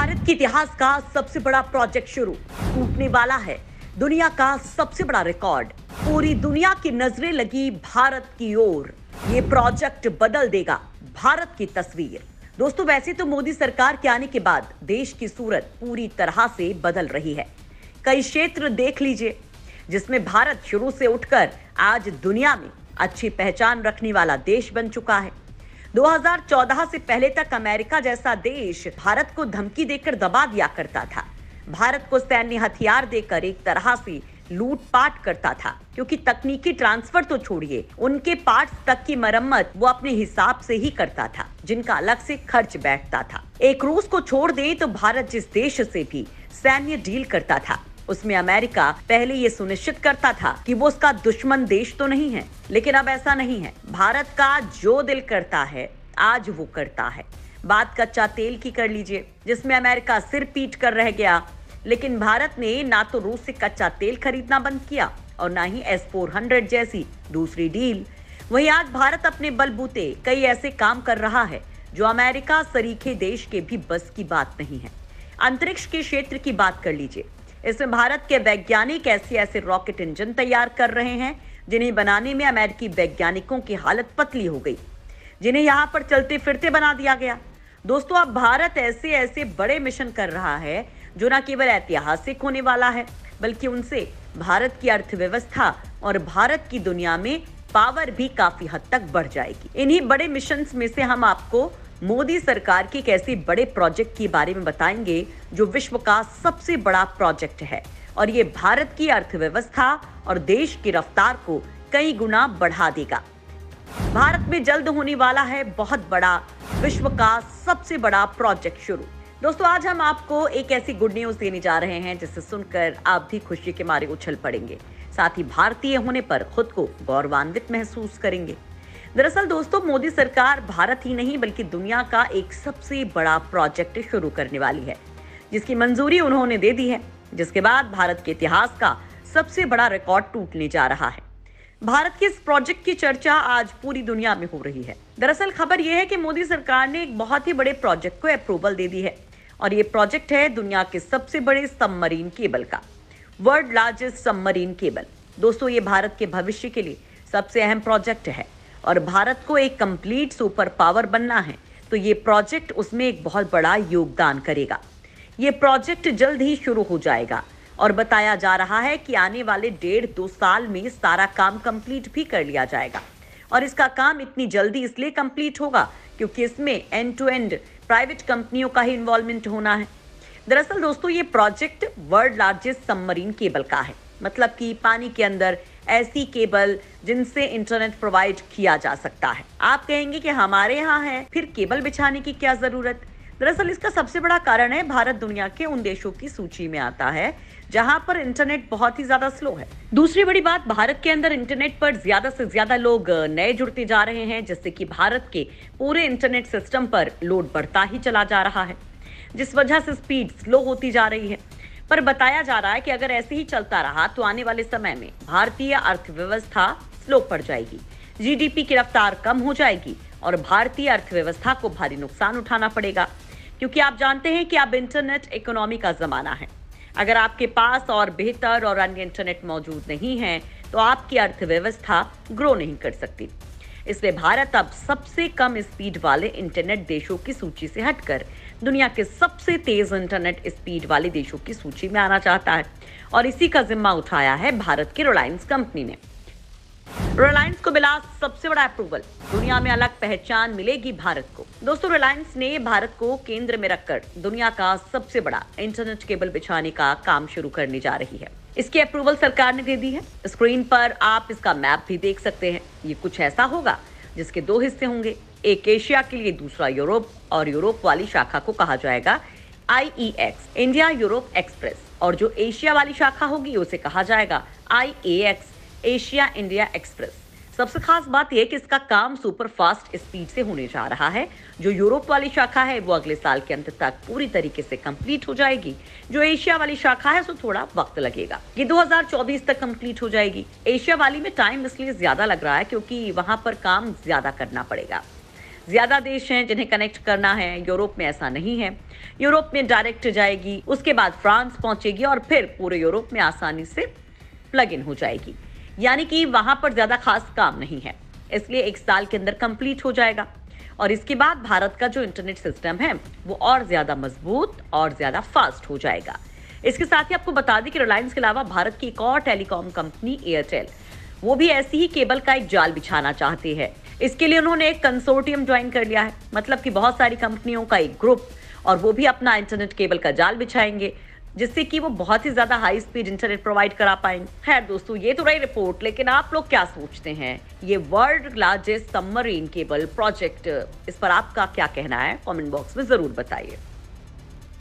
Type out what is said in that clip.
भारत के इतिहास का सबसे बड़ा प्रोजेक्ट शुरू, टूटने वाला है दुनिया का सबसे बड़ा रिकॉर्ड। पूरी दुनिया की नजरें लगी भारत की ओर। ये प्रोजेक्ट बदल देगा भारत की तस्वीर। दोस्तों, वैसे तो मोदी सरकार के आने के बाद देश की सूरत पूरी तरह से बदल रही है। कई क्षेत्र देख लीजिए जिसमें भारत शुरू से उठकर आज दुनिया में अच्छी पहचान रखने वाला देश बन चुका है। 2014 से पहले तक अमेरिका जैसा देश भारत को धमकी देकर दबा दिया करता था। भारत को सैन्य हथियार देकर एक तरह से लूटपाट करता था, क्योंकि तकनीकी ट्रांसफर तो छोड़िए, उनके पार्ट्स तक की मरम्मत वो अपने हिसाब से ही करता था, जिनका अलग से खर्च बैठता था। एक रूस को छोड़ दे तो भारत जिस देश से भी सैन्य डील करता था, उसमें अमेरिका पहले ये सुनिश्चित करता था कि वो उसका दुश्मन देश तो नहीं है। लेकिन अब ऐसा नहीं है। भारत का जो दिल करता है आज वो करता है। बात कच्चा तेल की कर लीजिए, जिसमें अमेरिका सिर पीट कर रह गया, लेकिन भारत ने ना तो रूस से कच्चा तेल खरीदना बंद किया और ना ही S-400 जैसी दूसरी डील। वहीं आज भारत अपने बलबूते कई ऐसे काम कर रहा है जो अमेरिका सरीखे देश के भी बस की बात नहीं है। अंतरिक्ष के क्षेत्र की बात कर लीजिए, इसमें भारत के वैज्ञानिक ऐसे रॉकेट इंजन तैयार कर रहे हैं जिन्हें बनाने में अमेरिकी वैज्ञानिकों की हालत पतली हो गई, जिन्हें यहाँ पर चलते फिरते बना दिया गया। दोस्तों, अब भारत ऐसे बड़े मिशन कर रहा है जो न केवल ऐतिहासिक होने वाला है, बल्कि उनसे भारत की अर्थव्यवस्था और भारत की दुनिया में पावर भी काफी हद तक बढ़ जाएगी। इन्हीं बड़े मिशंस में से हम आपको मोदी सरकार के एक ऐसे बड़े प्रोजेक्ट के बारे में बताएंगे जो विश्व का सबसे बड़ा प्रोजेक्ट है, और ये भारत की अर्थव्यवस्था और देश की रफ्तार को कई गुना बढ़ा देगा। भारत में जल्द होने वाला है बहुत बड़ा, विश्व का सबसे बड़ा प्रोजेक्ट शुरू। दोस्तों, आज हम आपको एक ऐसी गुड न्यूज देने जा रहे हैं जिसे सुनकर आप भी खुशी के मारे उछल पड़ेंगे, साथ ही भारतीय होने पर खुद को गौरवान्वित महसूस करेंगे। दरअसल दोस्तों, मोदी सरकार भारत ही नहीं बल्कि दुनिया का एक सबसे बड़ा प्रोजेक्ट शुरू करने वाली है, जिसकी मंजूरी उन्होंने दे दी है, जिसके बाद भारत के इतिहास का सबसे बड़ा रिकॉर्ड टूटने जा रहा है। भारत के इस प्रोजेक्ट की चर्चा आज पूरी दुनिया में हो रही है। दरअसल खबर यह है कि मोदी सरकार ने एक बहुत ही बड़े प्रोजेक्ट को अप्रूवल दे दी है, और ये प्रोजेक्ट है दुनिया के सबसे बड़े सबमरीन केबल का, वर्ल्ड लार्जेस्ट सबमरीन केबल। दोस्तों, ये भारत के भविष्य के लिए सबसे अहम प्रोजेक्ट है, और भारत को एक कंप्लीट सुपर पावर बनना है, तो ये प्रोजेक्ट उसमें एक बहुत बड़ा योगदान करेगा। ये प्रोजेक्ट जल्द ही शुरू हो जाएगा, और बताया जा रहा है कि आने वाले 1.5-2 साल में सारा काम कंप्लीट भी कर लिया जाएगा। और इसका काम इतनी जल्दी इसलिए कंप्लीट होगा क्योंकि इसमें एंड टू एंड प्राइवेट कंपनियों का ही इन्वॉल्वमेंट होना है। दरअसल दोस्तों, ये project world largest submarine cable का है, मतलब कि पानी के अंदर ऐसी केबल जिनसे इंटरनेट प्रोवाइड किया जा सकता है। आप कहेंगे कि हमारे यहाँ है, फिर केबल बिछाने की क्या जरूरत? दरअसल इसका सबसे बड़ा कारण है भारत दुनिया के उन देशों की सूची में आता है जहां पर इंटरनेट बहुत ही ज्यादा स्लो है। दूसरी बड़ी बात, भारत के अंदर इंटरनेट पर ज्यादा से ज्यादा लोग नए जुड़ते जा रहे हैं, जिससे कि भारत के पूरे इंटरनेट सिस्टम पर लोड बढ़ता ही चला जा रहा है, जिस वजह से स्पीड स्लो होती जा रही है। पर बताया जा रहा है कि अगर ऐसे ही चलता रहा तो आने वाले समय में भारतीय अर्थव्यवस्था स्लो पड़ जाएगी, जीडीपी की रफ्तार कम हो जाएगी और भारतीय अर्थव्यवस्था को भारी नुकसान उठाना पड़ेगा, क्योंकि आप जानते हैं कि अब इंटरनेट इकोनॉमी का जमाना है। अगर आपके पास और बेहतर और अन्य इंटरनेट मौजूद नहीं है तो आपकी अर्थव्यवस्था ग्रो नहीं कर सकती। इसलिए भारत अब सबसे कम स्पीड वाले इंटरनेट देशों की सूची से हटकर दुनिया के सबसे तेज इंटरनेट स्पीड वाले देशों की सूची में आना चाहता है, और इसी का जिम्मा उठाया है भारत की रिलायंस कंपनी ने। रिलायंस को मिला सबसे बड़ा अप्रूवल, दुनिया में अलग पहचान मिलेगी भारत को। दोस्तों, रिलायंस ने भारत को केंद्र में रखकर दुनिया का सबसे बड़ा इंटरनेट केबल बिछाने का काम शुरू करने जा रही है। इसकी अप्रूवल सरकार ने दे दी है। स्क्रीन पर आप इसका मैप भी देख सकते हैं। ये कुछ ऐसा होगा जिसके 2 हिस्से होंगे, एक एशिया के लिए, दूसरा यूरोप, और यूरोप वाली शाखा को कहा जाएगा IEX, इंडिया यूरोप एक्सप्रेस, और जो एशिया वाली शाखा होगी उसे कहा जाएगा IAX, एशिया इंडिया एक्सप्रेस। सबसे खास बात यह कि इसका काम सुपर फास्ट स्पीड से होने जा रहा है। जो यूरोप वाली शाखा है वो अगले साल के अंत तक पूरी तरीके से कंप्लीट हो जाएगी। जो एशिया वाली शाखा है उसको थोड़ा वक्त लगेगा, ये 2024 तक कंप्लीट हो जाएगी। एशिया वाली में टाइम इसलिए ज्यादा लग रहा है क्योंकि वहां पर काम ज्यादा करना पड़ेगा। ज्यादा देश हैं जिन्हें कनेक्ट करना है, यूरोप में ऐसा नहीं है। यूरोप में डायरेक्ट जाएगी, उसके बाद फ्रांस पहुंचेगी और फिर पूरे यूरोप में आसानी से प्लग इन हो जाएगी। यानी कि वहां पर ज्यादा खास काम नहीं है, इसलिए 1 साल के अंदर कंप्लीट हो जाएगा। और इसके बाद भारत का जो इंटरनेट सिस्टम है वो और ज्यादा मजबूत और ज्यादा फास्ट हो जाएगा। इसके साथ ही आपको बता दें कि रिलायंस के अलावा भारत की एक और टेलीकॉम कंपनी एयरटेल, वो भी ऐसी ही केबल का एक जाल बिछाना चाहती है। इसके लिए उन्होंने एक कंसोर्टियम ज्वाइन कर लिया है, मतलब कि बहुत सारी कंपनियों का एक ग्रुप, और वो भी अपना इंटरनेट केबल का जाल बिछाएंगे, जिससे कि वो बहुत ही ज्यादा हाई स्पीड इंटरनेट प्रोवाइड करा पाएंगे। खैर दोस्तों, ये तो रही रिपोर्ट, लेकिन आप लोग क्या सोचते हैं? ये world largest submarine cable project, इस पर आपका क्या कहना है? कमेंट बॉक्स में जरूर बताइए।